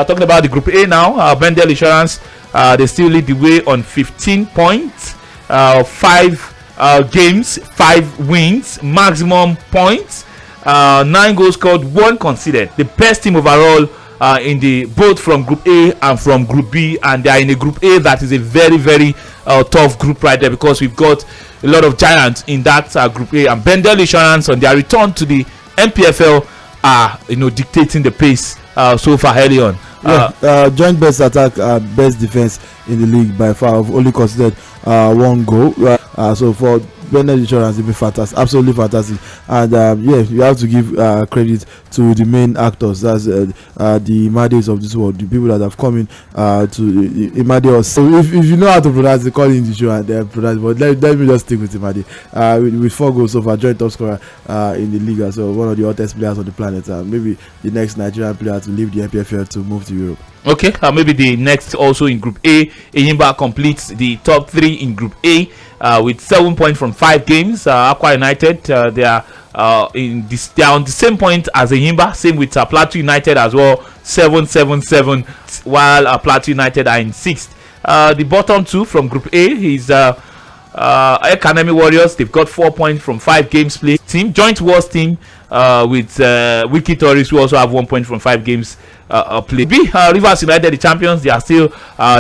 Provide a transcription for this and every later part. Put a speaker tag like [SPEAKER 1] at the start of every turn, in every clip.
[SPEAKER 1] Talking about the Group A now, Bendel Insurance, they still lead the way on 15 points, 5 games, 5 wins, maximum points, 9 goals scored, 1 conceded. The best team overall in the both from Group A and from Group B, and they are in a Group A that is a very very tough group right there, because we've got a lot of giants in that Group A, and Bendel Insurance on their return to the NPFL are dictating the pace so far early on.
[SPEAKER 2] Joint best attack, best defense in the league by far. Have only considered 1 goal. So for Bendel Insurance, it's been fantastic, absolutely fantastic. And you have to give credit to the main actors. That's the Imades of this world, the people that have come in to Imade. So if you know how to pronounce, they call it the show and they pronounce. But let me just stick with Imade. With 4 goals so far, joint top scorer in the league. So one of the hottest players on the planet. Maybe the next Nigerian player to leave the NPFL to move to Europe.
[SPEAKER 1] Okay, maybe the next also in Group A. Enyimba completes the top 3 in Group A with 7 points from 5 games. Aqua United, they are they are on the same point as Enyimba. Same with Plateau United as well, 7-7-7. While Plateau United are in 6th. The bottom 2 from Group A is Academy Warriors. They've got 4 points from 5 games played. Joint worst team with Wiki Tourists, who also have 1 point from 5 games played. Rivers United, the champions, they are still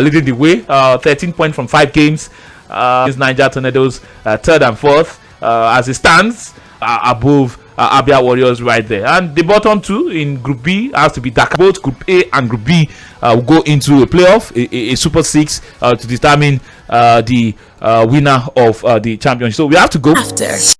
[SPEAKER 1] leading the way. 13 points from 5 games. Niger Tornadoes 3rd and 4th as it stands, above Abia Warriors right there. And the bottom 2 in Group B has to be Dakar. Both Group A and Group B will go into a playoff, a Super 6 to determine the winner of the championship. So we have to go after.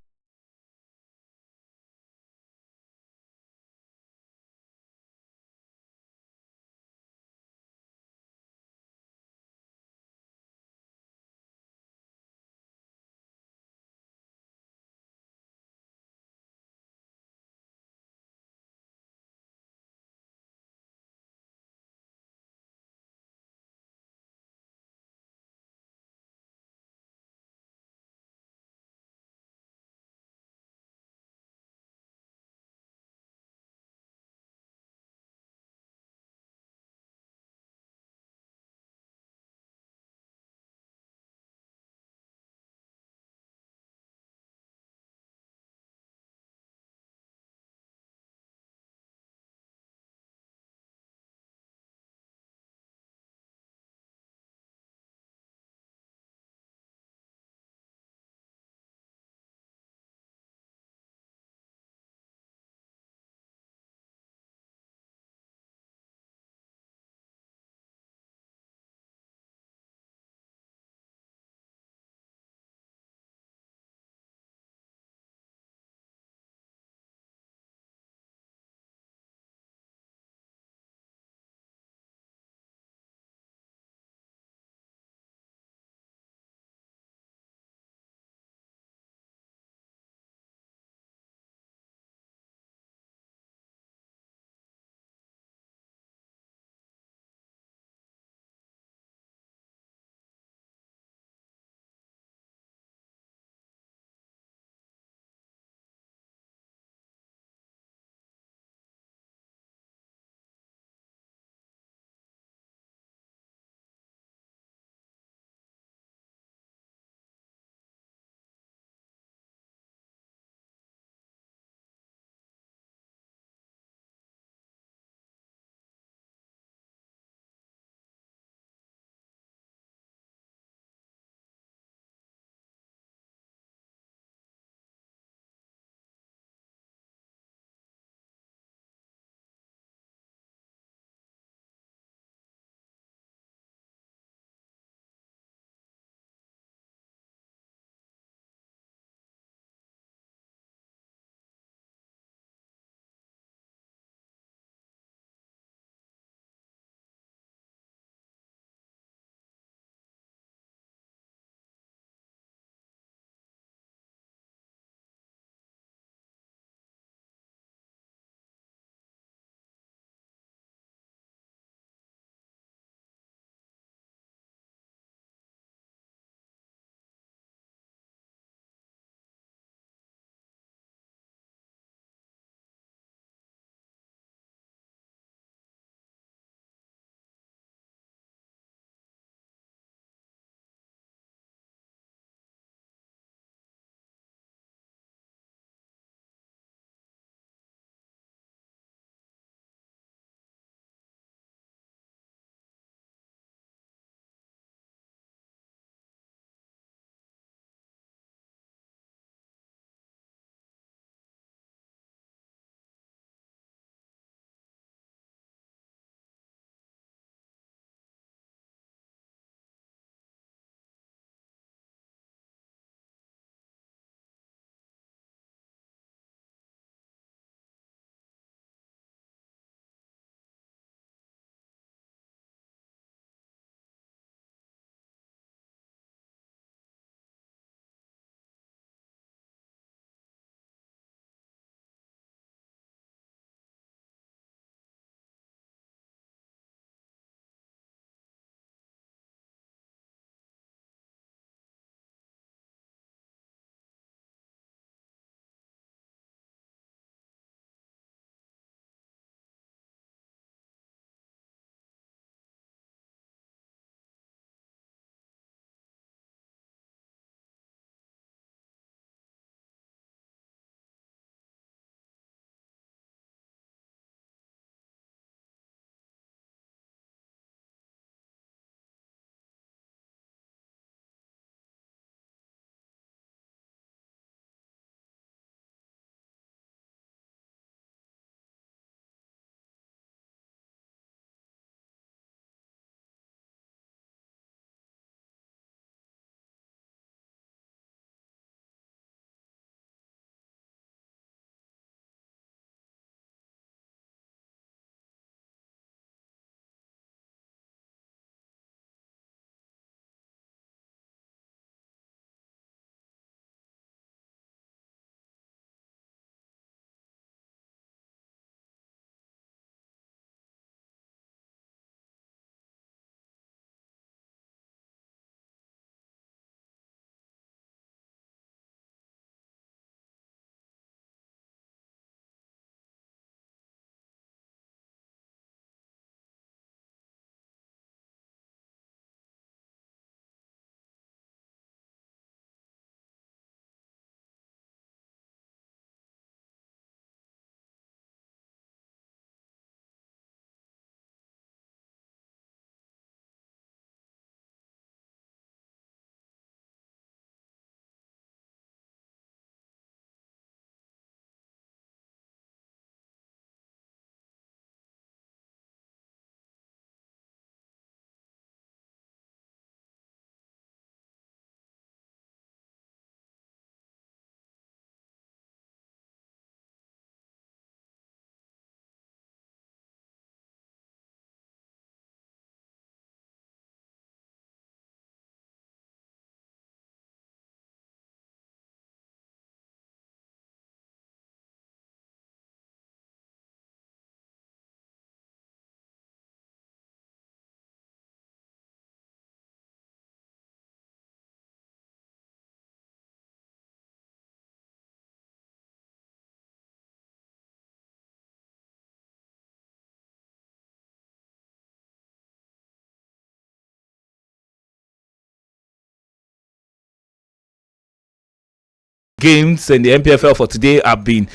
[SPEAKER 1] games in the MPFL for today have been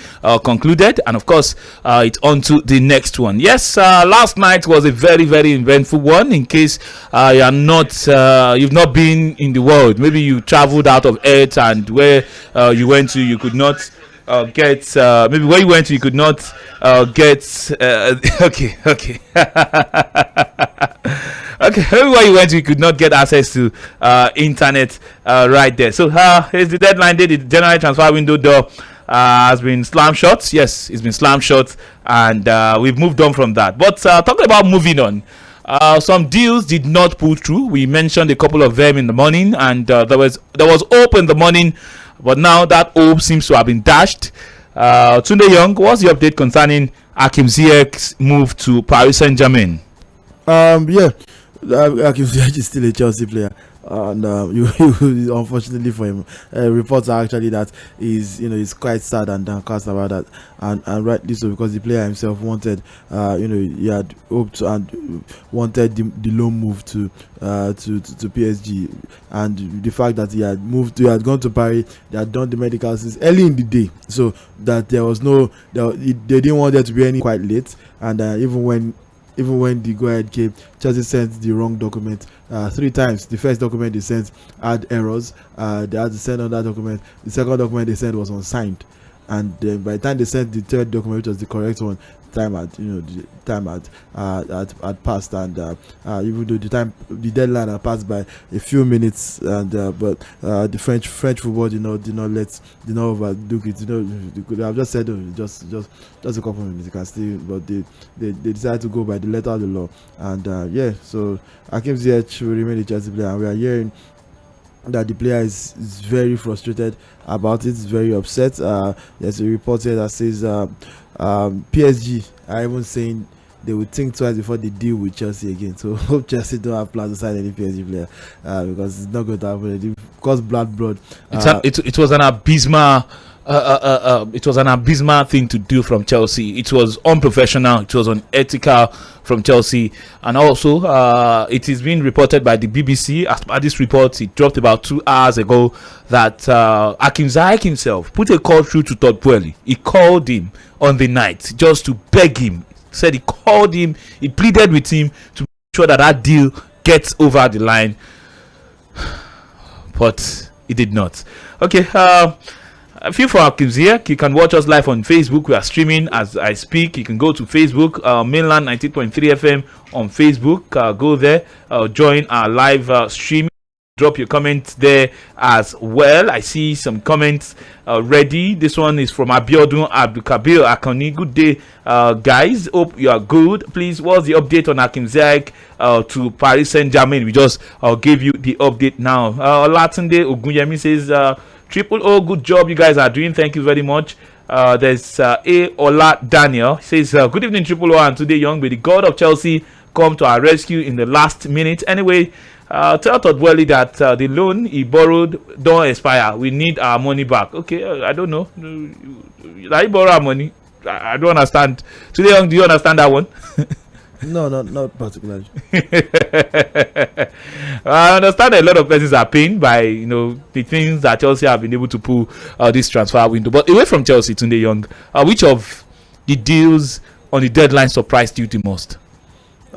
[SPEAKER 1] concluded, and of course it's on to the next one. Yes, last night was a very very eventful one. In case you are not you've not been in the world, maybe you traveled out of Earth, and where you went to you could not get maybe where you went to you could not get okay okay, everywhere you went, you could not get access to internet right there. So here's the deadline day. The January transfer window door has been slam shut. Yes, it's been slam shut, and we've moved on from that. But talking about moving on, some deals did not pull through. We mentioned a couple of them in the morning, and there was hope in the morning, but now that hope seems to have been dashed. Tunde Young, what's the update concerning Hakim Ziyech's move to Paris Saint-Germain?
[SPEAKER 2] Yeah. Hakim Ziyech is still a Chelsea player, and unfortunately for him, reports are actually that he's quite sad and downcast about that, and rightly so, because the player himself wanted, he had hoped and wanted the loan move to PSG, and the fact that he had gone to Paris, they had done the medicals since early in the day, so that they didn't want there to be any quite late, and even when the go-ahead came, Chelsea sent the wrong document 3 times. The first document they sent had errors. They had to send on that document. The second document they sent was unsigned. And then by the time they sent the third document, which was the correct one, time had passed, and even though the deadline had passed by a few minutes, and but the French football did not overlook it. They could have just said, just a couple of minutes, you can still, but they decided to go by the letter of the law, and so Hakim Ziyech will remain a Chelsea player, and we are hearing that the player is very frustrated about it, very upset. There's a report here that says PSG are even saying they would think twice before they deal with Chelsea again. So hope Chelsea don't have plans to sign any PSG player, because it's not going to happen. It cost blood.
[SPEAKER 1] It was an abysmal. It was an abysmal thing to do from Chelsea. It was unprofessional. It was unethical from Chelsea, and also it is being reported by the BBC. As per this report, it dropped about 2 hours ago, that Hakim Ziyech himself put a call through to Todd Boehly. He called him on the night just to beg him. Said he called him, he pleaded with him to make sure that deal gets over the line, but it did not. Okay. A few for Hakim Ziyech. You can watch us live on Facebook. We are streaming as I speak. You can go to Facebook, Mainland 90.3 FM on Facebook. Go there, join our live stream. Drop your comments there as well. I see some comments ready. This one is from Abiodun Abdulkabir Akoni. Good day, guys. Hope you are good. Please, what's the update on Hakim Ziyech to Paris Saint-Germain? We just gave you the update now. Latunde Ogunyemi says, Triple O, good job you guys are doing. Thank you very much. There's A. Ola Daniel says, good evening, Triple O and Tunde Young. May the God of Chelsea come to our rescue in the last minute. Anyway, tell Todd Boehly that the loan he borrowed don't expire. We need our money back. Okay, I don't know. I borrow our money. I don't understand. Tunde Young, do you understand that one?
[SPEAKER 2] No, not particularly.
[SPEAKER 1] I understand a lot of persons are pained by the things that Chelsea have been able to pull this transfer window. But away from Chelsea, Tunde Young, which of the deals on the deadline surprised you the most?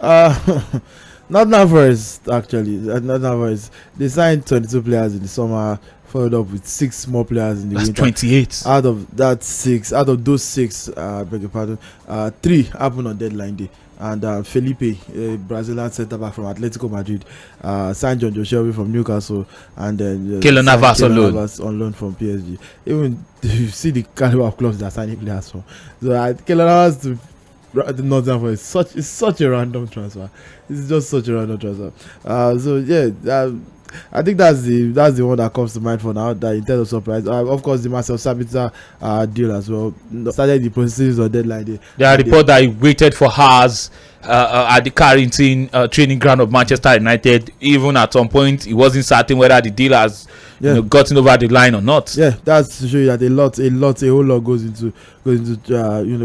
[SPEAKER 2] Not Navas, actually. Not Navas. They signed 22 players in the summer, followed up with 6 more players in the winter.
[SPEAKER 1] 28.
[SPEAKER 2] Out of those 6, beg your pardon, 3 happened on deadline day. And Felipe, a Brazilian centre back from Atletico Madrid, signed John Joshua from Newcastle, and then
[SPEAKER 1] Keylor Navas on
[SPEAKER 2] loan from PSG. Even you see the caliber of clubs that are signing players from. So Keylor Navas to Nottingham Forest is such a random transfer. It's just such a random transfer. I think that's the one that comes to mind for now. That in terms of surprise, of course, the Marcel Sabitzer deal as well started the process on deadline day. There are
[SPEAKER 1] reports that he waited for hours at the Carrington training ground of Manchester United. Even at some point, he wasn't certain whether the deal has gotten over the line or not.
[SPEAKER 2] Yeah, that's to show you that a whole lot goes into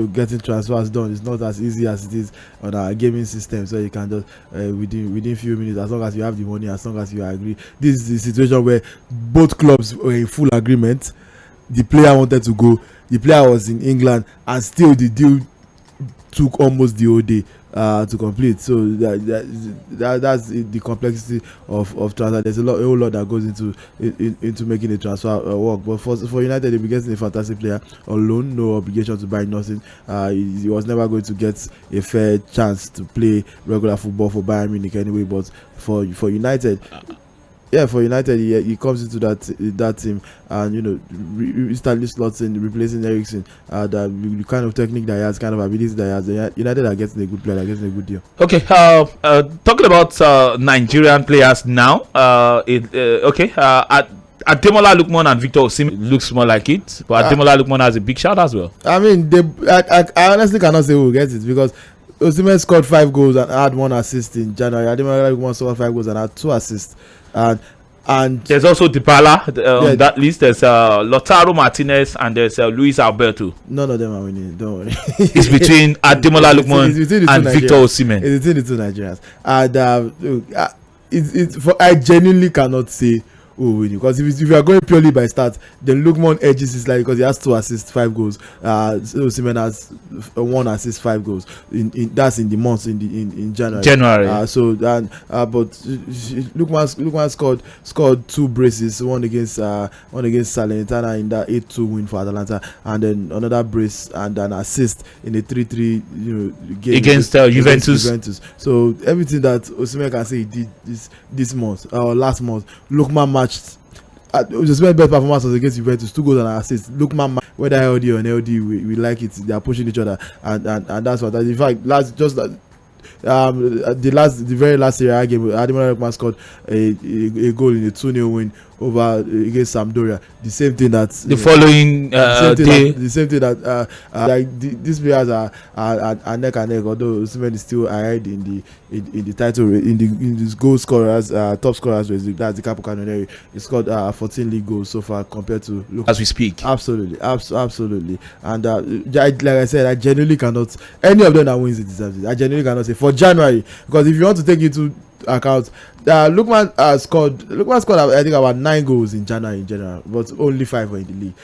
[SPEAKER 2] getting transfers done. It's not as easy as it is on our gaming system. So you can just within few minutes, as long as you have the money, as long as you agree. This is the situation where both clubs were in full agreement. the player wanted to go. The player was in England, and still the deal took almost the whole day to complete. So that's the complexity of transfer. There's a whole lot that goes into making a transfer work. But for United, they'll be getting a fantastic player on loan, no obligation to buy nothing. He was never going to get a fair chance to play regular football for Bayern Munich anyway. But for United. Yeah, for United, he comes into that team, and instantly slots in, replacing Eriksen. The kind of technique that he has, kind of ability that he has, United are getting a good player, are getting a good deal.
[SPEAKER 1] Okay, talking about Nigerian players now. Ademola Lookman and Victor Osimhen looks more like it, but Ademola Lookman has a big shout as well.
[SPEAKER 2] I mean, I honestly cannot say who will get it, because Osimhen scored 5 goals and had 1 assist in January. Ademola Lookman scored 5 goals and had 2 assists. And
[SPEAKER 1] there's also Dybala on that list. There's Lautaro Martinez and there's Luis Alberto.
[SPEAKER 2] None of them are winning. Don't worry.
[SPEAKER 1] It's between Ademola Lookman and Victor Osimhen.
[SPEAKER 2] It's between the two Nigerians. And I genuinely cannot say who will win, because if you are going purely by stats, then Lookman edges is like, because he has 2 assists, 5 goals. Osimhen has 1 assist, 5 goals. That's in the months in January. But Lookman scored 2 braces, one against Salernitana in that 8-2 win for Atalanta, and then another brace and an assist in a 3-3 game
[SPEAKER 1] against Juventus.
[SPEAKER 2] So everything that Osimhen can say he did this month or last month, Lookman matched. Osimhen's best performance was against Juventus, 2 goals and an assist. Lookman, whether LD or NLD, we like it. They are pushing each other, and that's what. In fact, the very last Serie A game, Ademola Lookman scored a goal in a 2-0 win over against Sampdoria. The same thing that
[SPEAKER 1] the following day.
[SPEAKER 2] The same thing that these players are neck and neck. Although Osimhen is still ahead in the title in the goal scorers, top scorers race. That's the Capo Canonieri. He scored 14 league goals so far compared to
[SPEAKER 1] as we speak.
[SPEAKER 2] Absolutely. And like I said, I genuinely cannot. Any of them that wins it deserves it. I genuinely cannot say for January, because if you want to take into account, Lookman scored I think about 9 goals in January in general, but only 5 were in the league.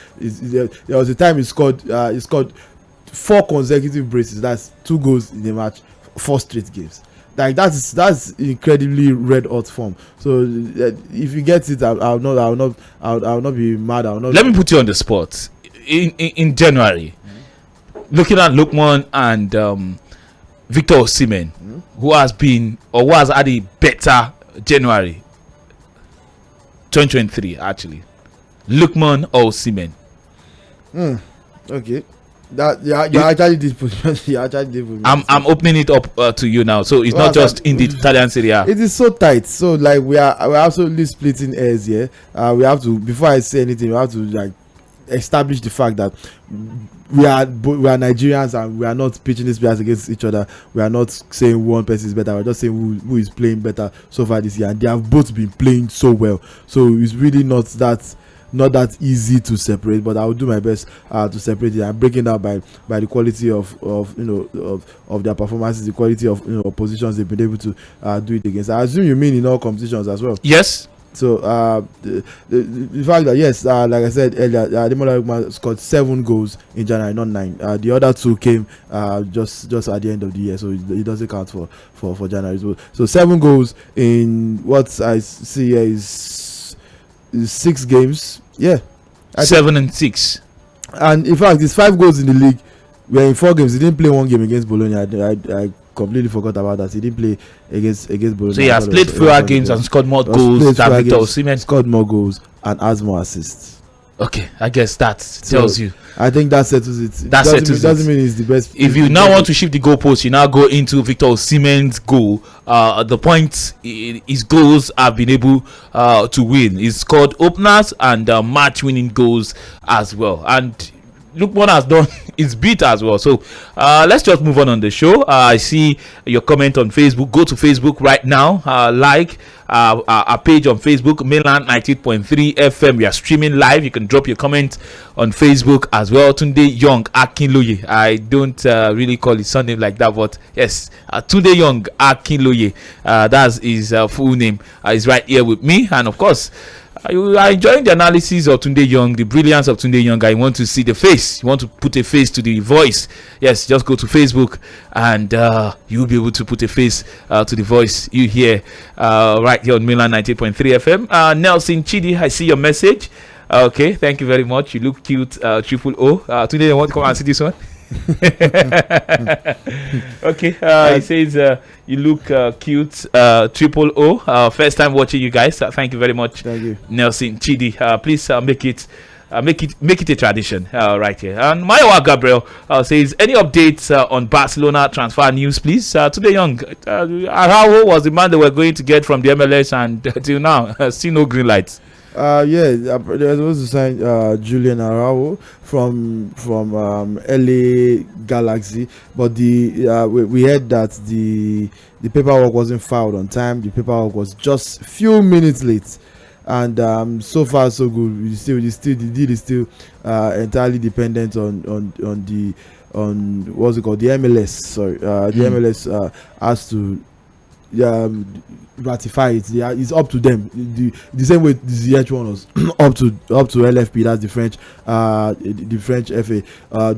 [SPEAKER 2] There was a time he scored 4 consecutive braces. That's 2 goals in a match, 4 straight games. Like that's incredibly red hot form. So if you get it, I'll not be mad.
[SPEAKER 1] Let me put you on the spot. In January, looking at Lookman and Victor Osimhen, who has had a better January 2023, actually. Lookman or Osimhen?
[SPEAKER 2] Okay. You actually did put
[SPEAKER 1] I'm opening it up to you now, so it's not just in the Italian Serie A.
[SPEAKER 2] It is so tight. So like we're absolutely splitting hairs here. We have to, before I say anything, we have to like establish the fact that we are Nigerians, and we are not pitching these players against each other. We are not saying one person is better. We're just saying who is playing better so far this year, and they have both been playing so well. So it's really not that easy to separate, but I will do my best to separate it. I'm breaking down by the quality of their performances, the quality of positions they've been able to do it against. I assume you mean in all competitions as well.
[SPEAKER 1] Yes.
[SPEAKER 2] So the fact that yes, like I said earlier, Ademola Lookman scored 7 goals in January, not 9. The other 2 came just at the end of the year, so it doesn't count for January. So 7 goals in what I see here is 6 games. Yeah,
[SPEAKER 1] 7 and 6.
[SPEAKER 2] And in fact, it's 5 goals in the league. We're in 4 games. He didn't play 1 game against Bologna. I completely forgot about that. He didn't play against Bologna.
[SPEAKER 1] So he has played fewer games and scored more goals than Victor Osimhen.
[SPEAKER 2] Scored more goals and has more assists.
[SPEAKER 1] Okay, I guess that tells you.
[SPEAKER 2] I think that settles it. Doesn't mean he's the best.
[SPEAKER 1] If you now want to shift the goalpost, you now go into Victor Osimhen's goal. The point his goals have been able to win. He's scored openers and match-winning goals as well. And Lookman has done his bit as well. So let's just move on the show. I see your comment on Facebook. Go to Facebook right now. Like our page on Facebook, Mainland 98.3 FM. We are streaming live. You can drop your comment on Facebook as well. Tunde Young Akinloye. I don't really call his surname like that, but yes, Tunde Young Akinloye. That's his full name. Is right here with me, and of course. You are enjoying the analysis of Tunde Young, the brilliance of Tunde Young. I want to see the face. You want to put a face to the voice. Yes, just go to Facebook and you'll be able to put a face to the voice you hear right here on Milan 98.3 FM. Nelson Chidi, I see your message. Okay, thank you very much. You look cute, triple O. Tunde, you want to come and see this one? Okay, he says you look cute, triple O. First time watching you guys. Thank you very much.
[SPEAKER 2] Thank you,
[SPEAKER 1] Nelson Chidi. Please make it a tradition right here. And Mayowa Gabriel says, any updates on Barcelona transfer news, please? Today, Young, Araujo was the man they were going to get from the MLS, and till now, still no green lights.
[SPEAKER 2] They're supposed to sign Julian Araujo from LA Galaxy, but we heard that the paperwork wasn't filed on time. The paperwork was just few minutes late, and so far so good. The deal is still entirely dependent on what's it called, the MLS. Sorry, the MLS has to ratify it. It's up to them. The same way the ZH one was up to LFP, that's the French FA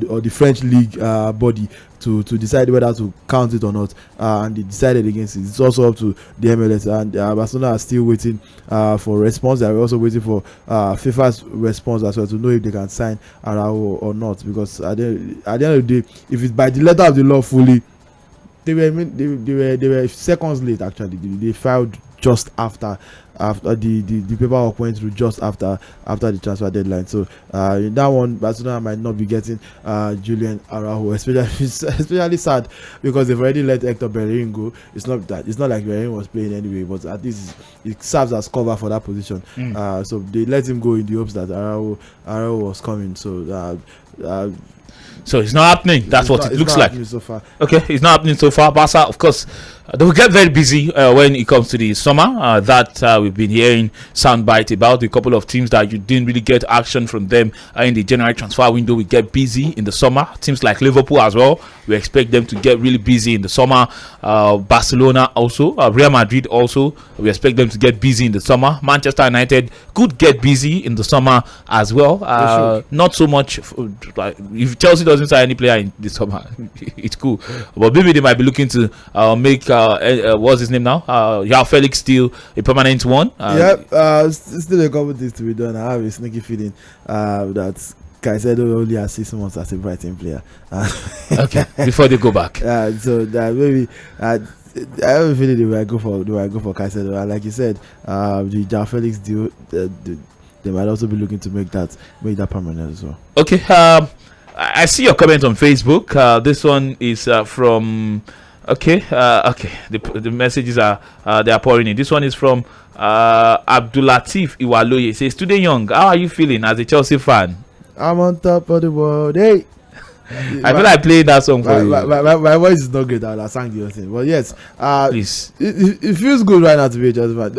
[SPEAKER 2] or the French league body to decide whether to count it or not, and they decided against it. It's also up to the MLS, and Barcelona are still waiting for response. They are also waiting for FIFA's response as well to know if they can sign Araujo or not, because at the end of the day, if it's by the letter of the law fully, they were seconds late. Actually, they filed just after the paperwork went through just after the transfer deadline. So in that one, Barcelona might not be getting Julian Araujo, especially sad because they've already let Hector Bellerin go. It's not like Bellerin was playing anyway, but at least it serves as cover for that position. So they let him go in the hopes that Araujo was coming.
[SPEAKER 1] So it's not happening. That's what it looks like.
[SPEAKER 2] So far.
[SPEAKER 1] Okay, it's not happening so far. Barca, of course, they will get very busy when it comes to the summer. We've been hearing soundbite about a couple of teams that you didn't really get action from them in the January transfer window. We get busy in the summer. Teams like Liverpool as well, we expect them to get really busy in the summer. Barcelona also, Real Madrid also, we expect them to get busy in the summer. Manchester United could get busy in the summer as well. Not so much if Chelsea doesn't sign any player in the summer, it's cool. But maybe they might be looking to make what's his name now? João Felix still a permanent one.
[SPEAKER 2] Still a couple things to be done. I have a sneaky feeling that Caicedo only has 6 months as a Brighton player.
[SPEAKER 1] Okay, before they go back.
[SPEAKER 2] So that maybe I have a feeling they will go for Caicedo. And like you said, the João Felix deal, they might also be looking to make that permanent as well.
[SPEAKER 1] Okay, I see your comment on Facebook. This one is from. Okay. The messages are they are pouring in. This one is from Abdulatif Iwaloye. It says, "Today, Young, how are you feeling as a Chelsea fan?"
[SPEAKER 2] I'm on top of the world. Hey.
[SPEAKER 1] I feel like playing that song for you.
[SPEAKER 2] My voice is not great. I sang the whole thing, but yes,
[SPEAKER 1] please.
[SPEAKER 2] It feels good right now to be a Chelsea fan.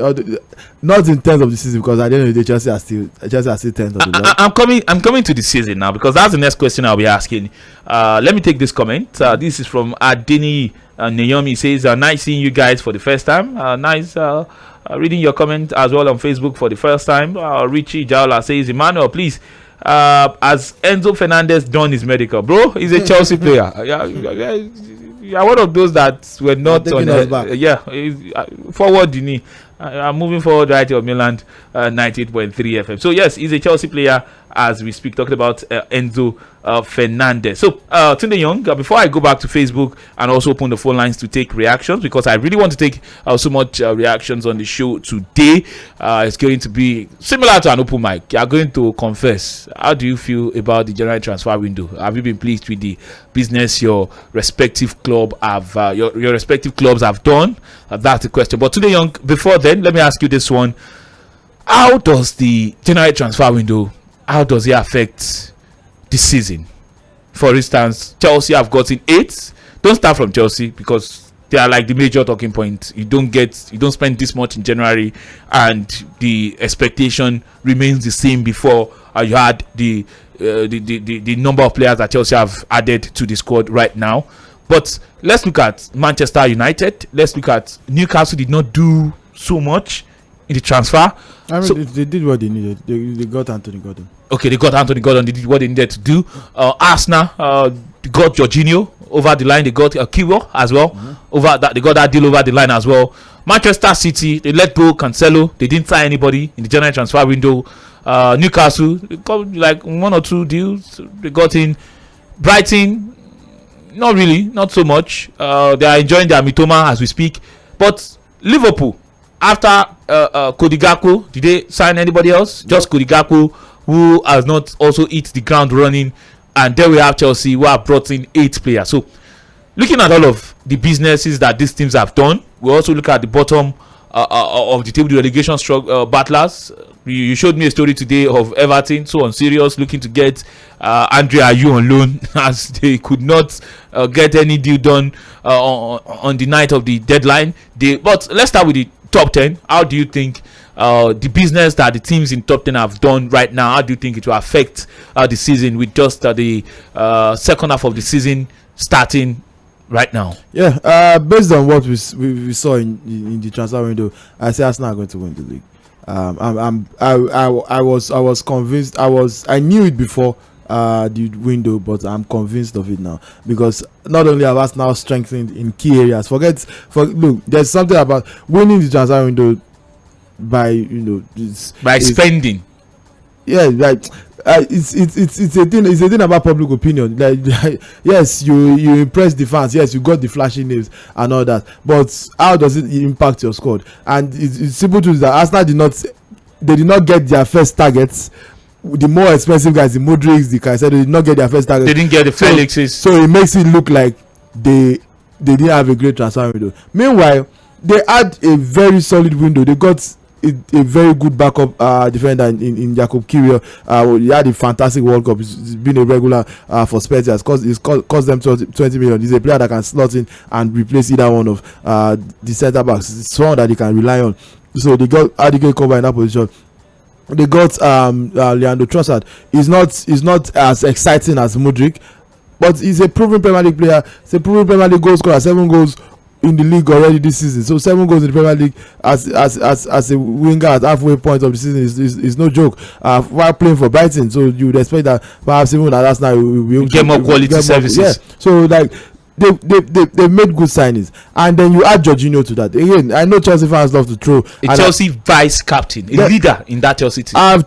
[SPEAKER 2] Not in terms of the season, because at the end of the day, Chelsea are still 10th of the league.
[SPEAKER 1] I'm coming to the season now, because that's the next question I'll be asking. Let me take this comment. This is from Adini Naomi. Says, "Nice seeing you guys for the first time. Nice reading your comment as well on Facebook for the first time." Richie Jaula says, "Emmanuel, please." Has Enzo Fernandez done his medical? Bro, he's a Chelsea player. Yeah, one of those that were not on forward the knee. I'm moving forward right here on Milan 98.3 FM. So yes, he's a Chelsea player as we speak, talking about Enzo Fernandez. So Tunde Young, before I go back to Facebook and also open the phone lines to take reactions, because I really want to take so much reactions on the show today. It's going to be similar to an open mic. You are going to confess. How do you feel about the January transfer window? Have you been pleased with the business your respective club have your respective clubs have done? That's the question. But Tunde Young, before then, let me ask you this one: how does the January transfer window, how does it affect the season? For instance, Chelsea have gotten 8. Don't start from Chelsea, because they are like the major talking point. You don't spend this much in January, and the expectation remains the same before you had the number of players that Chelsea have added to the squad right now. But let's look at Manchester United. Let's look at Newcastle. Did not do so much in the transfer.
[SPEAKER 2] I mean, so, they did what they needed. They got Anthony Gordon.
[SPEAKER 1] Okay, they got Anthony Gordon. They did what they needed to do. Arsenal got Jorginho over the line. They got Kiwo as well. Over that, they got that deal over the line as well. Manchester City, they let go Cancelo. They didn't sign anybody in the January transfer window. Newcastle, they got like 1 or 2 deals. They got in. Brighton, not really, not so much. They are enjoying their Mitoma as we speak. But Liverpool, after Cody Gakpo, did they sign anybody else? Just Cody Gakpo, who has not also hit the ground running. And then we have Chelsea, who have brought in 8 players. So, looking at all of the businesses that these teams have done, we also look at the bottom of the table, the relegation battlers. You showed me a story today of Everton, so on serious, looking to get Andre Ayew on loan as they could not get any deal done on the night of the deadline. But let's start with the top 10. How do you think the business that the teams in top 10 have done right now, how do you think it will affect the season with just the second half of the season starting right now?
[SPEAKER 2] Yeah, based on what we saw in the transfer window, I say Arsenal are going to win the league. I was convinced. I knew it before the window, but I'm convinced of it now, because not only have Arsenal strengthened in key areas. Look, there's something about winning the transfer window by
[SPEAKER 1] spending.
[SPEAKER 2] Yeah, right. It's a thing about public opinion. Like yes, you impress the fans. Yes, you got the flashy names and all that. But how does it impact your squad? And it's simple to that Arsenal did not get their first targets. The more expensive guys, the Modric, the Caicedo, they did not get their first targets.
[SPEAKER 1] They didn't get the Felixes.
[SPEAKER 2] So it makes it look like they didn't have a great transfer window. Meanwhile, they had a very solid window. They got a very good backup defender in Jakub Kiwior. He had a fantastic World Cup. He's been a regular for Spurs. It's cost them 20 million. He's a player that can slot in and replace either one of the centre backs. It's someone that they can rely on. So they got adequate cover in that position. They got Leandro Trossard. He's not as exciting as Modric, but he's a proven Premier League player. He's a proven Premier League goal scorer. 7 goals in the league already this season. So 7 goals in the Premier League as a winger at halfway point of the season is no joke. While playing for Brighton, so you would expect that perhaps even at Arsenal we will
[SPEAKER 1] get more quality services.
[SPEAKER 2] Yeah. So like they made good signings, and then you add Jorginho to that. Again, I know Chelsea fans love to throw
[SPEAKER 1] a Chelsea vice captain, a leader in that Chelsea team.
[SPEAKER 2] I've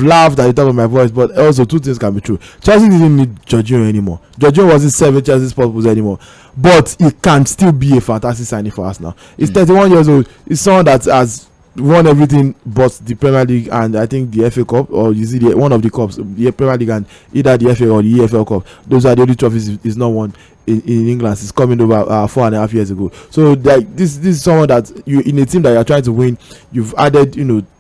[SPEAKER 2] laughed at the top of my voice, but also 2 things can be true. Chelsea didn't need Jorginho anymore. Jorginho wasn't serving Chelsea's purpose anymore, but he can still be a fantastic signing for us now. He's 31 years old. He's someone that has won everything but the Premier League and I think the FA Cup, or you see one of the cups, the Premier League and either the FA or the EFL Cup. Those are the only trophies he's not won in England. It's coming over 4.5 years ago. So like this is someone that you, in a team that you're trying to win, you've added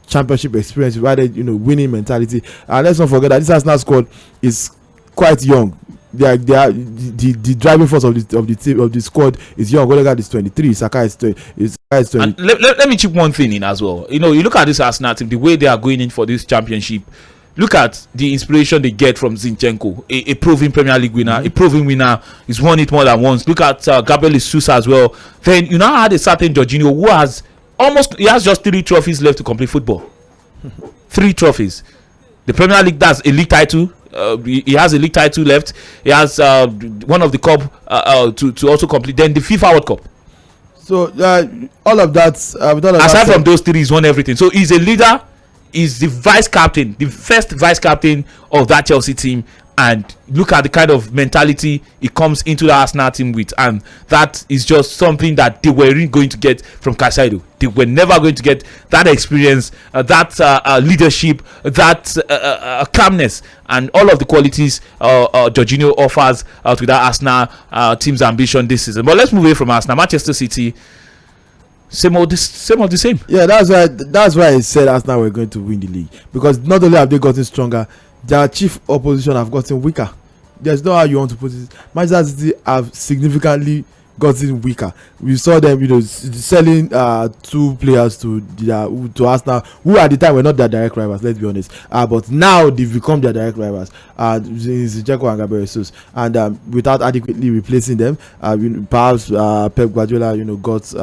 [SPEAKER 2] championship experience, you've added winning mentality, and let's not forget that this Arsenal squad is quite young. They are the driving force of the squad is young. Odegaard is 23. Saka is 20.
[SPEAKER 1] And let me chip one thing in as well. You look at this Arsenal team, the way they are going in for this championship. Look at the inspiration they get from Zinchenko, a proven Premier League winner, a proven winner. He's won it more than once. Look at Gabriel Jesus as well. Then you now had a certain Jorginho who has just 3 trophies left to complete football. 3 trophies. The Premier League, that's a league title. He has a league title left. He has one of the cup to also complete. Then the FIFA World Cup.
[SPEAKER 2] So all of that.
[SPEAKER 1] Aside from those 3, he's won everything. So he's a leader. He's the vice captain, the first vice captain of that Chelsea team. And look at the kind of mentality he comes into the Arsenal team with, and that is just something that they weren't going to get from Caicedo. They were never going to get that experience, that leadership, that calmness, and all of the qualities Jorginho offers to that Arsenal team's ambition this season. But let's move away from Arsenal. Manchester City, same of the same.
[SPEAKER 2] Yeah, that's why I said Arsenal were going to win the league, because not only have they gotten stronger, their chief opposition have gotten weaker. There's no how you want to put it. Manchester City have significantly gotten weaker. We saw them, selling 2 players to Arsenal, who at the time were not their direct rivals. Let's be honest. But now they've become their direct rivals. Zinchenko and Gabriel Jesus, and without adequately replacing them, perhaps Pep Guardiola, got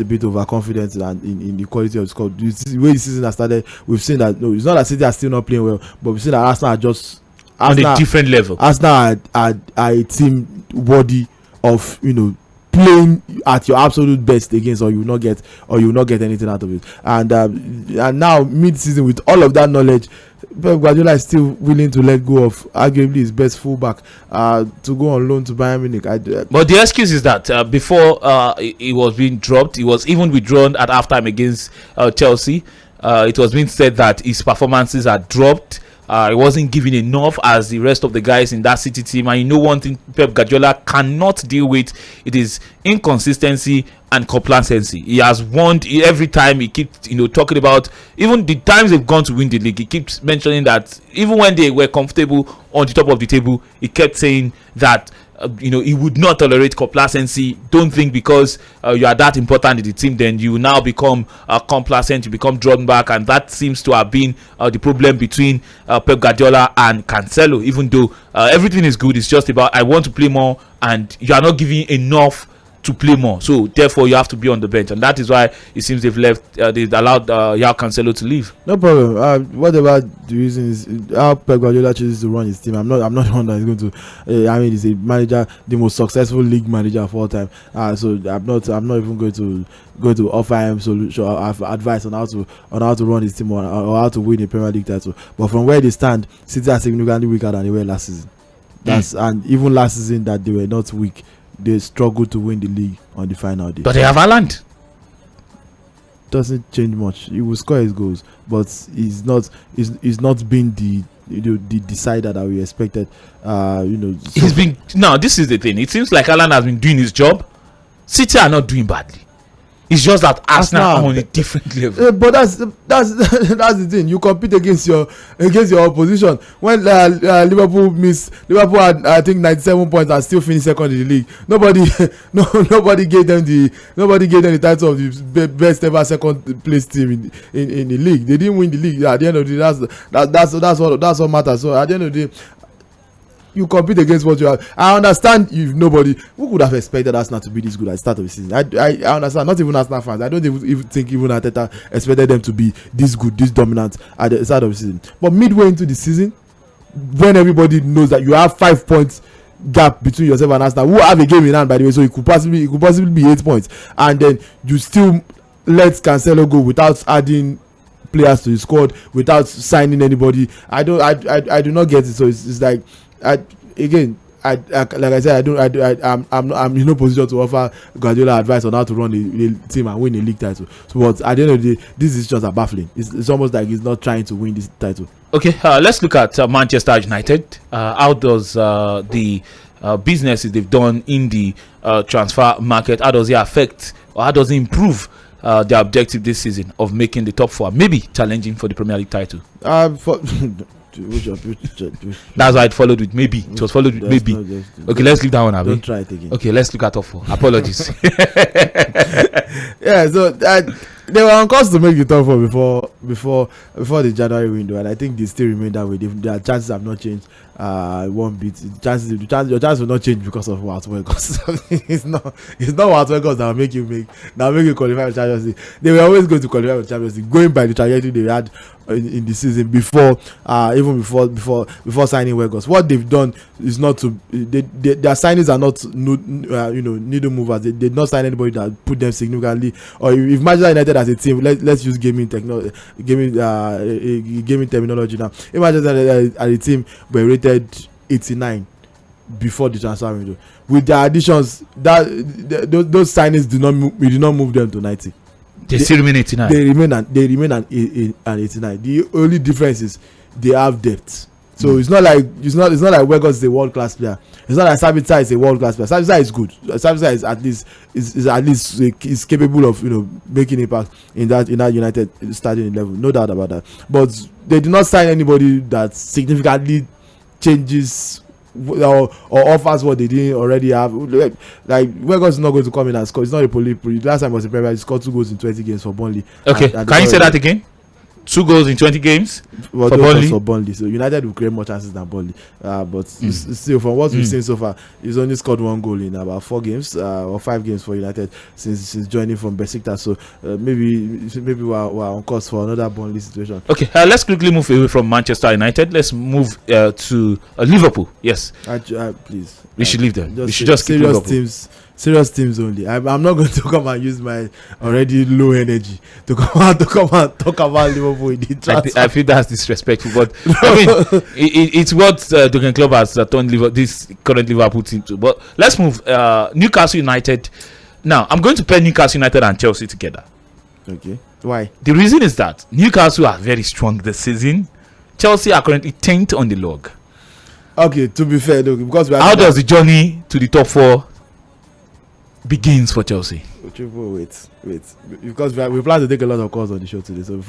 [SPEAKER 2] a bit overconfident and in the quality of the squad. The way the season has started, we've seen that it's not that City are still not playing well, but we've seen that Arsenal are just
[SPEAKER 1] on a different level.
[SPEAKER 2] Arsenal are a team worthy of playing at your absolute best against, or you will not get anything out of it. And now mid-season, with all of that knowledge, Pep Guardiola is still willing to let go of arguably his best fullback to go on loan to Bayern Munich.
[SPEAKER 1] But the excuse is that before he was being dropped, he was even withdrawn at halftime against Chelsea. It was being said that his performances are dropped. He wasn't given enough as the rest of the guys in that City team. And one thing Pep Guardiola cannot deal with, it is inconsistency and complacency. He has won every time. He keeps talking about even the times they've gone to win the league. He keeps mentioning that even when they were comfortable on the top of the table, he kept saying that he would not tolerate complacency. Don't think because you are that important in the team, then you now become complacent, you become drawn back, and that seems to have been the problem between Pep Guardiola and Cancelo. Even though everything is good, it's just about I want to play more, and you are not giving enough to play more, so therefore you have to be on the bench, and that is why it seems they've allowed Joao Cancelo to leave.
[SPEAKER 2] No problem. What about the reason is how Pep Guardiola chooses to run his team? I'm not one that is going to. He's a manager, the most successful league manager of all time. So I'm not even going to offer him solution or advice on how to run his team or how to win a Premier League title. But from where they stand, City are significantly weaker than they were last season. And even last season that they were not weak, they struggled to win the league on the final day.
[SPEAKER 1] But they have Haaland.
[SPEAKER 2] Doesn't change much. He will score his goals, but he's not been the decider that we expected.
[SPEAKER 1] He's been. Now this is the thing. It seems like Haaland has been doing his job. City are not doing badly. It's just that Arsenal are on a different level.
[SPEAKER 2] But that's the thing. You compete against your opposition. When Liverpool had I think 97 points and still finished second in the league. Nobody gave them the title of the best ever second place team in the league. They didn't win the league. At the end of the day, that's what matters. So at the end of the day, you compete against what you have. I understand if nobody who could have expected Arsenal to be this good at the start of the season. I understand. Not even Arsenal fans. I don't even think even Arteta expected them to be this good, this dominant at the start of the season. But midway into the season, when everybody knows that you have 5 points gap between yourself and Arsenal, who have a game in hand by the way, so it could possibly be 8 points, and then you still let Cancelo go without adding players to the squad, without signing anybody. I do not get it. So it's like. Like I said, I'm in no position to offer Guardiola advice on how to run a team and win a league title. So, but at the end of the day, these decisions are baffling. It's almost like he's not trying to win this title.
[SPEAKER 1] Okay, let's look at Manchester United. How does the businesses they've done in the transfer market, how does it affect or how does it improve their objective this season of making the top 4, maybe challenging for the Premier League title? That's why it followed with maybe. It was followed with maybe. Okay, let's leave that one.
[SPEAKER 2] Don't try it again.
[SPEAKER 1] Okay, let's look at top 4. Apologies.
[SPEAKER 2] Yeah, so they were on course to make the top 4 before the January window, and I think they still remain that way. Their chances have not changed one bit. Your chances will not change because of Wout Weghorst. it's not Wout Weghorst that will make you qualify for Champions League. They were always going to qualify for Champions League, going by the trajectory they had in the season before signing Weghorst. What they've done is not to their signings are not needle movers. They did not sign anybody that put them significantly. Or if Manchester United as a team, let's use gaming terminology now. If Manchester United as a team were rated 89 before the transfer window, with their additions, those signings we did not move them to 90.
[SPEAKER 1] They still remain 89.
[SPEAKER 2] They remain at 89. The only difference is they have depth. So it's not like Weghorst is a world class player. It's not like Sabitzer is a world class player. Sabitzer is good. Sabitzer is at least capable of making impact in that United starting level. No doubt about that. But they did not sign anybody that significantly changes or offers what they didn't already have. Like Weghorst is not going to come in and score. It's not a police. Last time was a Premier, he scored 2 goals in 20 games for Burnley.
[SPEAKER 1] Okay, can you say that again? 2 goals in 20 games
[SPEAKER 2] for Burnley. So United will create more chances than Burnley. But still, from what we've seen so far, he's only scored 1 goal in about 4 games or 5 games for United since joining from Besiktas. So maybe we're on course for another Burnley situation.
[SPEAKER 1] Okay, let's quickly move away from Manchester United. Let's move to Liverpool. Yes,
[SPEAKER 2] please.
[SPEAKER 1] We should leave them. We should just keep
[SPEAKER 2] serious
[SPEAKER 1] Liverpool.
[SPEAKER 2] Serious teams only. I'm not going to come and use my already low energy to come and talk about Liverpool in the transfer.
[SPEAKER 1] I feel that's disrespectful, but I mean, it's what Jurgen Klopp has turned this current Liverpool team to. But let's move. Newcastle United. Now, I'm going to pair Newcastle United and Chelsea together.
[SPEAKER 2] Okay. Why?
[SPEAKER 1] The reason is that Newcastle are very strong this season. Chelsea are currently 10th on the log.
[SPEAKER 2] Okay, to be fair, though, because
[SPEAKER 1] how does the journey to the top 4 begins for Chelsea?
[SPEAKER 2] Wait, because we plan to take a lot of calls on the show today. So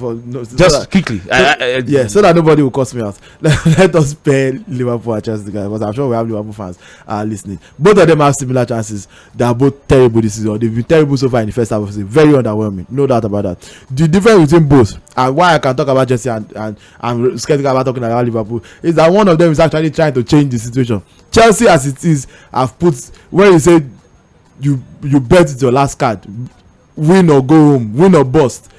[SPEAKER 1] quickly,
[SPEAKER 2] so that nobody will cuss me out. Let us pair Liverpool and Chelsea together, because I'm sure we have Liverpool fans listening. Both of them have similar chances. They are both terrible this season. They've been terrible so far in the first half of the season. Very underwhelming, no doubt about that. The difference between both, and why I can talk about Chelsea and I'm skeptical about talking about Liverpool, is that one of them is actually trying to change the situation. Chelsea, as it is, have put, when you say you bet it's your last card, win or go home, win or bust,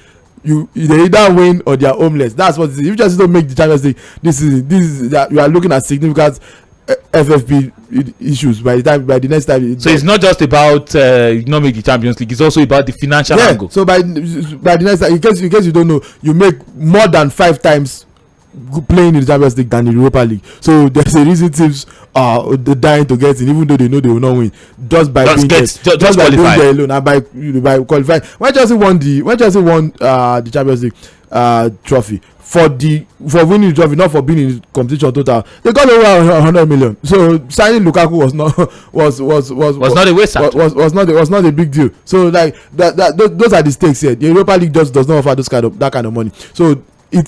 [SPEAKER 2] they either win or they are homeless. That's what it is. If you just don't make the Champions League this is that you are looking at significant FFP issues by the next time.
[SPEAKER 1] So it's not just about not make the Champions League, it's also about the financial angle.
[SPEAKER 2] So by the next time, in case you don't know, you make more than 5 times playing in the Champions League than in the Europa League. So there's a reason teams are dying to get in, even though they know they will not win, just by being there alone, and by qualifying. When Chelsea won the Champions League trophy, for winning the trophy, not for being in the competition total, they got over 100 million. So signing Lukaku was not a waste. Was not a big deal. So like those are the stakes here. The Europa League just does not offer that kind of money. So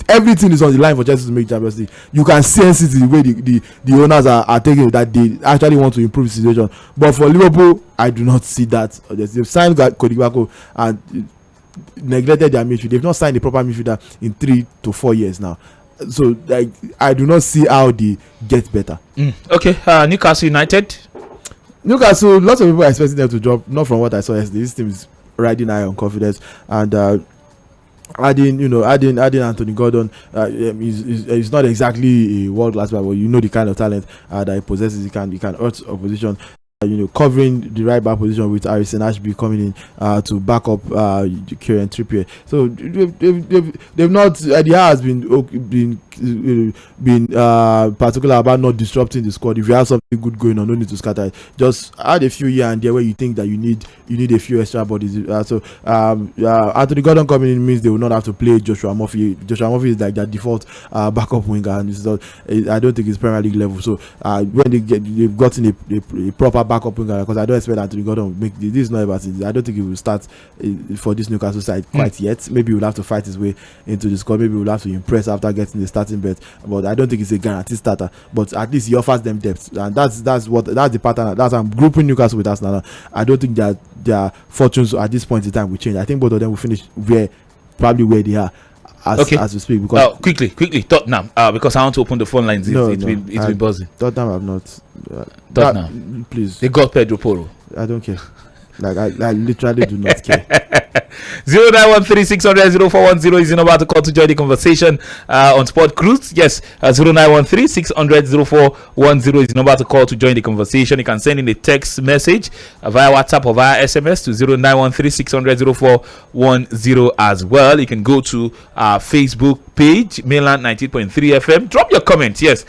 [SPEAKER 2] everything is on the line for Chelsea to make Champions League. You can sense it the way the owners are taking it, that they actually want to improve the situation. But for Liverpool, I do not see that. They've signed Cody Gakpo and neglected their midfield. They've not signed a proper midfielder in 3 to 4 years now. So like, I do not see how they get better.
[SPEAKER 1] Okay, Newcastle United.
[SPEAKER 2] Newcastle, lots of people are expecting them to drop. Not from what I saw yesterday. This team is riding high on confidence, and adding Anthony Gordon, he's not exactly a world class player, but you know the kind of talent that he possesses. He can hurt opposition. Covering the right back position with Harrison Ashby coming in to back up Kieran Trippier. So they've not. Eddie has been particular about not disrupting the squad. If you have something good going on, no need to scatter it. Just add a few here and there where you think that you need a few extra bodies. Anthony Gordon coming in means they will not have to play Joshua Murphy. Joshua Murphy is like their default backup winger, and I don't think it's Premier League level. So when they've gotten a proper backup winger, because I don't expect Anthony Gordon make this is not about it. I don't think he will start for this Newcastle side quite yet. Maybe he will have to fight his way into the squad. Maybe he will have to impress after getting the starting bet, but I don't think it's a guaranteed starter. But at least he offers them depth, and that's the pattern. That's I'm grouping Newcastle with Arsenal. I don't think that their fortunes at this point in time will change. I think both of them will finish probably where they are as we speak. Because
[SPEAKER 1] quickly Tottenham, because I want to open the phone lines. It's been buzzing.
[SPEAKER 2] Tottenham have not.
[SPEAKER 1] Tottenham,
[SPEAKER 2] please.
[SPEAKER 1] They got Pedro Porro.
[SPEAKER 2] I don't care. Like I literally do not care.
[SPEAKER 1] 0913-600-0410 is the number to call to join the conversation on Sport Cruise. Yes, 0913-600-0410 is the number to call to join the conversation. You can send in a text message via WhatsApp or via SMS to 0913-600-0410 as well. You can go to our Facebook page, Mainland 90.3 FM. Drop your comments. Yes.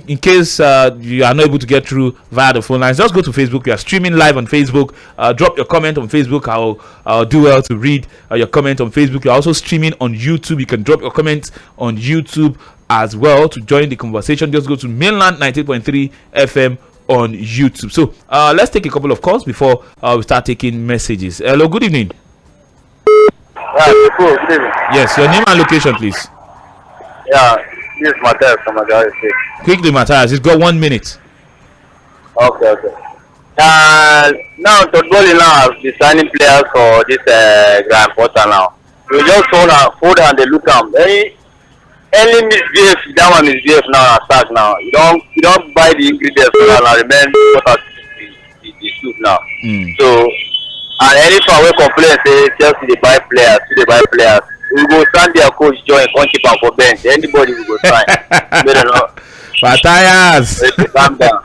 [SPEAKER 1] In case you are not able to get through via the phone lines, just go to Facebook. We are streaming live on Facebook. Drop your comment on Facebook. I'll do well to read your comment on Facebook. You're also streaming on YouTube. You can drop your comments on YouTube as well to join the conversation. Just go to Mainland 90.3 FM on YouTube. So let's take a couple of calls before we start taking messages. Hello, good evening. Yes, your name and location, please.
[SPEAKER 3] Yeah. This is Matthias from Matthias.
[SPEAKER 1] Quickly, Matthias. It's got 1 minute.
[SPEAKER 3] Okay, okay. Now football now be signing players for this Grand Porter now. You just hold and they look am. Any misbehave, that one misbehave now start now. You don't buy the ingredients now and remain what are the soup now. So and any fan wey complain say Chelsea dey buy players, we go stand their coach join come keep am for bench. Anybody we go sign. They don't know.
[SPEAKER 1] Matthias,
[SPEAKER 3] calm down.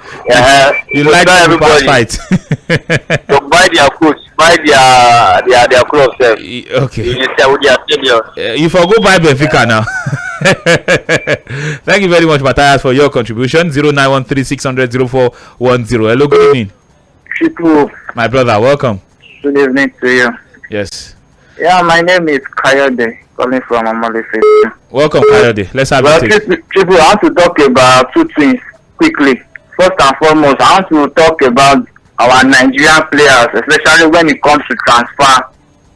[SPEAKER 1] you like everybody fight.
[SPEAKER 3] So buy their coach, buy their club self.
[SPEAKER 1] Okay.
[SPEAKER 3] With their stadium.
[SPEAKER 1] You for go buy Benfica now. Thank you very much, Matthias, for your contribution. 0913-600-0410. Hello, good evening.
[SPEAKER 4] Chiku.
[SPEAKER 1] My brother, welcome.
[SPEAKER 4] Good evening to you.
[SPEAKER 1] Yes.
[SPEAKER 4] Yeah, my name is Kayode, calling from Amalefe.
[SPEAKER 1] Welcome, Kayode. Let's have your take.
[SPEAKER 4] Chiku, I want to talk about two things quickly. First and foremost, I want to talk about our Nigerian players, especially when it comes to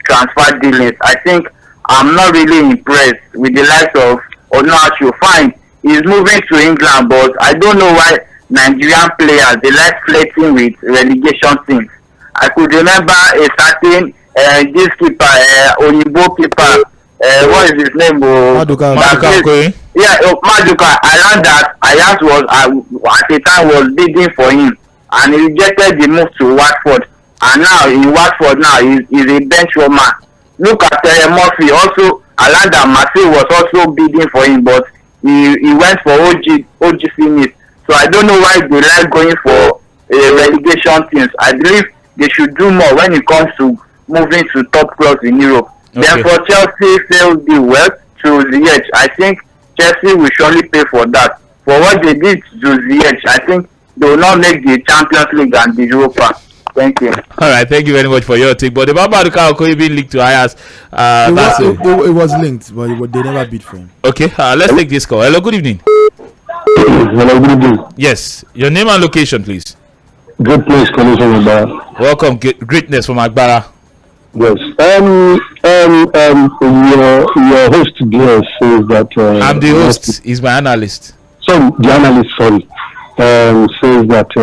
[SPEAKER 4] transfer dealings. I think I'm not really impressed with the likes of Onachu. Fine, he's moving to England, but I don't know why Nigerian players, they like flirting with relegation teams. I could remember a certain this keeper, Oyinbo keeper, what is his name?
[SPEAKER 2] Maduka.
[SPEAKER 4] Yeah, Maduka. Around that, Ayas was at the time was bidding for him, and he rejected the move to Watford. And now in Watford now he's a bench warmer. Look at Murphy. Also, Alanda Marseille was also bidding for him, but he went for OGC Nice. So I don't know why they like going for relegation teams. I believe they should do more when it comes to moving to top clubs in Europe. Okay. Then for Chelsea failed the well to Ziyech, I think Chelsea will surely pay for that. For what they did to Ziyech, I think they will not make the Champions League and the Europa. Thank you.
[SPEAKER 1] All right, thank you very much for your take. But the Maduka could be linked to Ayas.
[SPEAKER 2] It was linked, but they never bid for him.
[SPEAKER 1] Okay, let's take this call. Hello, good evening.
[SPEAKER 5] Hello, good evening.
[SPEAKER 1] Yes, your name and location, please.
[SPEAKER 5] Great place, calling from Agbara.
[SPEAKER 1] Welcome, greatness from Agbara.
[SPEAKER 5] Yes. Your host there says that.
[SPEAKER 1] I'm the host. He's my analyst.
[SPEAKER 5] So the analyst, sorry, says that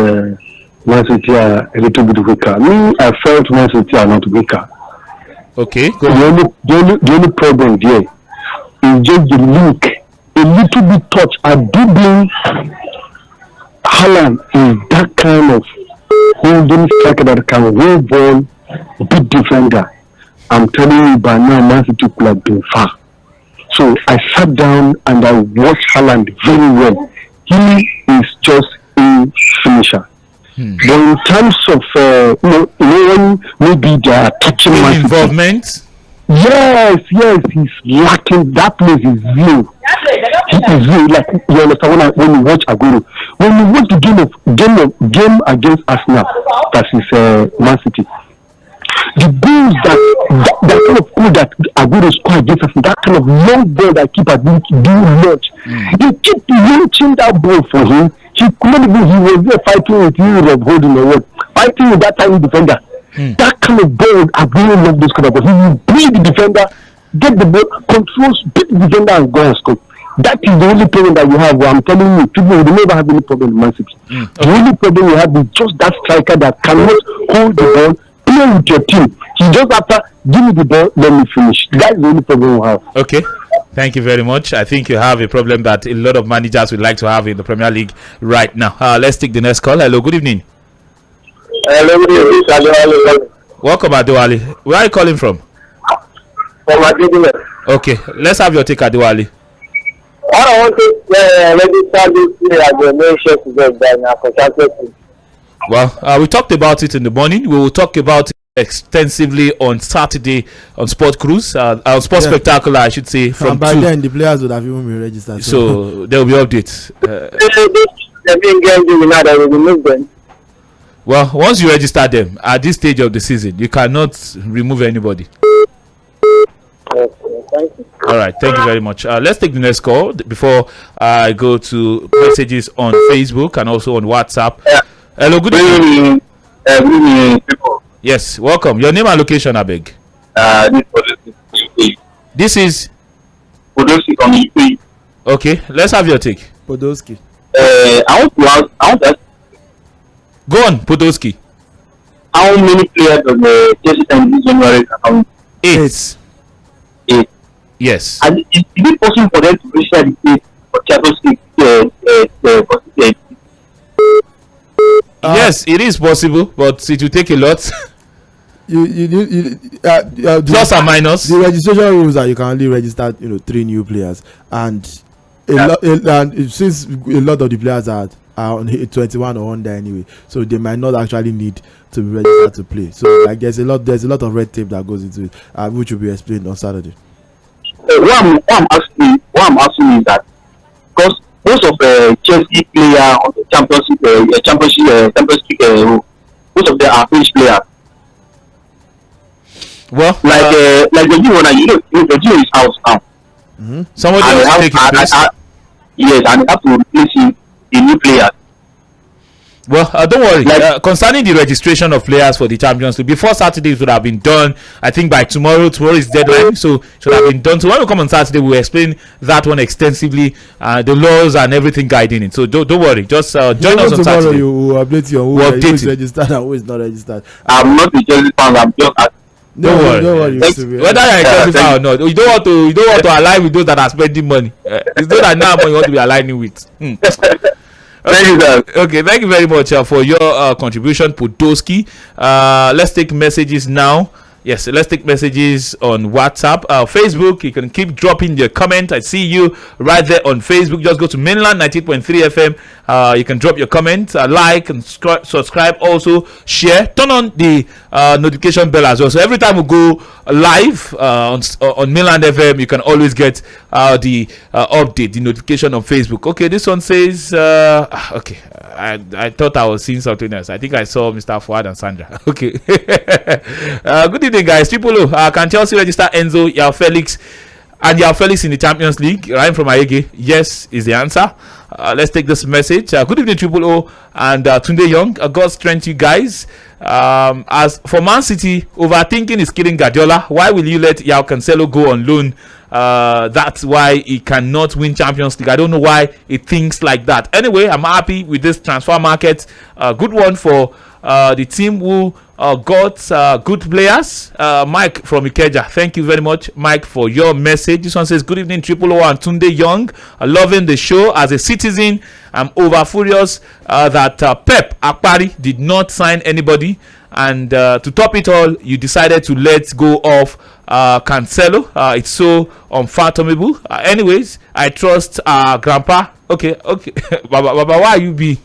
[SPEAKER 5] Man City are a little bit weaker. Me, I felt Man City are not weaker.
[SPEAKER 1] Okay.
[SPEAKER 5] The only problem there is just the link, a little bit touch. I do believe Haaland is that kind of holding striker that can win ball, big defender. I'm telling you, by now Man City could have been far. So I sat down and I watched Haaland very well. He is just a finisher. But in terms of when maybe they are touching
[SPEAKER 1] involvement.
[SPEAKER 5] Yes, he's lacking. That place is zero. He is zero. Like you understand when you watch Aguero, when you watch the game against Arsenal versus Man City, the goals that kind of goal that Aguero scored against us, that kind of long ball that keeper didn't do much. He keep launching that ball for him. He was there fighting with you of holding the word, fighting with that tiny defender. That kind of ball, I really love this kind of ball. He will beat the defender, get the ball, controls, beat the defender, and go and score. That is the only problem that you have. I'm telling you, people will never have any problem with Man City. The only problem you have is just that striker that cannot hold the ball, play with your team. He just after give me the ball, let me finish. That's the only problem we have.
[SPEAKER 1] Okay. Thank you very much. I think you have a problem that a lot of managers would like to have in the Premier League right now. Let's take the next call. Hello, good evening.
[SPEAKER 3] Hello, good evening.
[SPEAKER 1] Welcome, Adewale. Where are you calling from?
[SPEAKER 3] From Adewale.
[SPEAKER 1] Okay, let's have your take, Adewale.
[SPEAKER 3] I want to register this year as a nation today for Champions League.
[SPEAKER 1] Well, we talked about it in the morning. We will talk about it extensively on Saturday on Sport Cruise, on Sport Spectacular, I should say. From
[SPEAKER 2] by then, the players would have even been registered.
[SPEAKER 1] So there will be updates. Well, once you register them at this stage of the season, you cannot remove anybody.
[SPEAKER 3] Okay, thank you.
[SPEAKER 1] All right, thank you very much. Let's take the next call before I go to messages on Facebook and also on WhatsApp. Hello, good evening.
[SPEAKER 3] Good evening, people.
[SPEAKER 1] Yes, welcome. Your name and location, I beg. This is
[SPEAKER 3] Podolski from UK.
[SPEAKER 1] Okay, let's have your take.
[SPEAKER 2] Podolski.
[SPEAKER 3] I want to ask.
[SPEAKER 1] Go on, Podolski.
[SPEAKER 5] How many players does the Chelsea sign this January account?
[SPEAKER 1] 8.
[SPEAKER 5] 8.
[SPEAKER 1] Yes.
[SPEAKER 5] And is it possible for them to register the date for Champions League?
[SPEAKER 1] Yes, it is possible, but it will take a lot. Plus and minus.
[SPEAKER 2] The registration rules that you can only register 3 new players, and since a lot of the players are on 21 or under anyway, so they might not actually need to be registered to play. So like there's a lot of red tape that goes into it, which will be explained on Saturday.
[SPEAKER 5] What I'm asking is that because most of the Chelsea players on the Champions League, most of them are French players.
[SPEAKER 1] Well,
[SPEAKER 5] like the new one, the deal is out now.
[SPEAKER 1] Mm-hmm. Somebody else take his place.
[SPEAKER 5] Yes, and they have to replace him, the new players.
[SPEAKER 1] Well, don't worry. Concerning the registration of players for the Champions League, before Saturday it would have been done. I think by tomorrow is deadline, so it should have been done. So when we come on Saturday, we'll explain that one extensively, the laws and everything guiding it. So don't worry. Just join us on Saturday.
[SPEAKER 2] You will update you on who is registered and who is not registered.
[SPEAKER 5] I'm not a Chelsea fan. I'm just
[SPEAKER 1] Don't worry. Whether you're a Chelsea fan or not, you don't want to align with those that are spending money. It's not that now you want to be aligning with. Okay, thank you very much for your contribution, Podolski. Let's take messages now. Yes, let's take messages on WhatsApp. Facebook, you can keep dropping your comment. I see you right there on Facebook. Just go to Mainland 98.3 FM. You can drop your comment, like and subscribe. Also, share. Turn on the notification bell as well. So every time we go live on Mainland FM, you can always get the update, the notification on Facebook. Okay, this one says, okay, I thought I was seeing something else. I think I saw Mr. Fuad and Sandra. Okay. Good evening, guys. Triple O, can Chelsea register Enzo, Yao Felix, and Yao Felix in the Champions League? Ryan from Ayege. Yes, is the answer. Let's take this message. Good evening, Triple O and Tunde Young. God strength you guys. As for Man City, overthinking is killing Guardiola. Why will you let Yao Cancelo go on loan? That's why he cannot win Champions League. I don't know why he thinks like that. Anyway, I'm happy with this transfer market. Good one for the team who got good players. Mike from Ikeja, thank you very much, Mike, for your message. This one says, good evening, Triple O and Tunde Young. Loving the show. As a citizen, I'm over furious that Pep Akpari did not sign anybody, and to top it all, you decided to let go of Cancelo. It's so unfathomable. Anyways, I trust Grandpa. Okay. Baba, why are you be?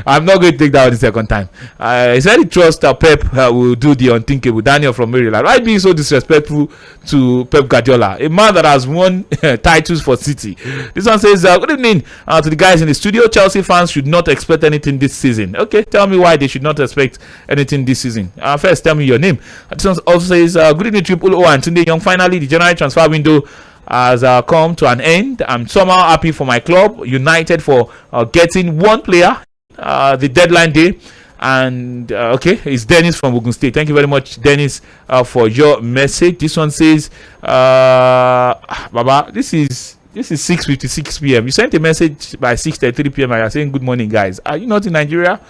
[SPEAKER 1] I'm not going to take that one the second time. I said he trusts Pep will do the unthinkable. Daniel from Maryland. Why being so disrespectful to Pep Guardiola, a man that has won titles for City? This one says, good evening to the guys in the studio. Chelsea fans should not expect anything this season. Okay, tell me why they should not expect anything this season. First, tell me your name. This one also says, good evening, Triple O and Tunde Young. Finally, the January transfer window has come to an end. I'm somehow happy for my club, United, for getting one player the deadline day. And okay, it's Dennis from Ogun State. Thank you very much, Dennis, for your message. This one says, Baba, this is 6:56 p.m. You sent a message by 6:33 p.m. and you're saying good morning, guys. Are you not in Nigeria?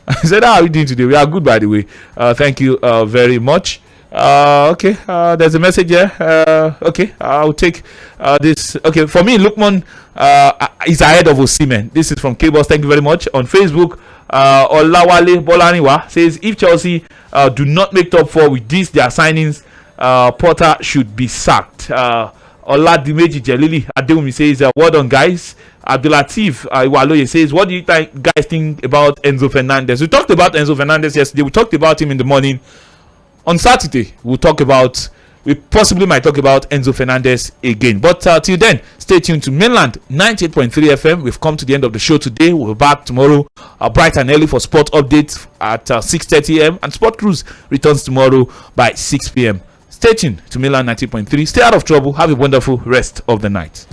[SPEAKER 1] I said, how are we doing today? We are good, by the way. Thank you very much. Okay, there's a message here. Okay, I'll take this. Okay, for me, Lukman is ahead of Osimhen. This is from K-Boss. Thank you very much. On Facebook, Olawale Bolaniwa says, if Chelsea do not make top 4 with this, their signings, Potter should be sacked. Oladimeji Jelili Adewumi says, well done, guys. Abdulatif Iwaloye says, what do you guys think about Enzo Fernandez? We talked about Enzo Fernandez yesterday. We talked about him in the morning. On Saturday, we possibly might talk about Enzo Fernandez again. But till then, stay tuned to Mainland 98.3 FM. We've come to the end of the show today. We'll be back tomorrow bright and early for sport updates at 6:30 a.m. And Sport Cruise returns tomorrow by 6 p.m. Stay tuned to Mainland 98.3. Stay out of trouble. Have a wonderful rest of the night.